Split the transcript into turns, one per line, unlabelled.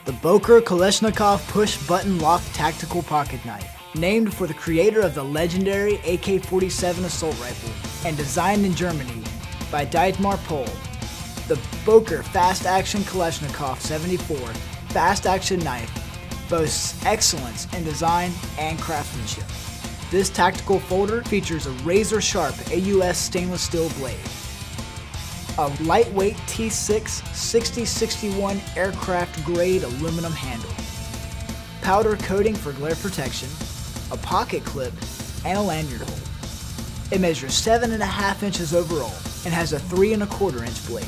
The Boker Kalashnikov push-button lock tactical pocket knife, named for the creator of the legendary AK-47 assault rifle and designed in Germany by Dietmar Pohl. The Boker Fast Action Kalashnikov 74 fast action knife boasts excellence in design and craftsmanship. This tactical folder features a razor-sharp AUS stainless steel blade, a lightweight T6 6061 aircraft-grade aluminum handle, powder coating for glare protection, a pocket clip, and a lanyard hole. It measures 7.5 inches overall and has a 3¼ inch blade.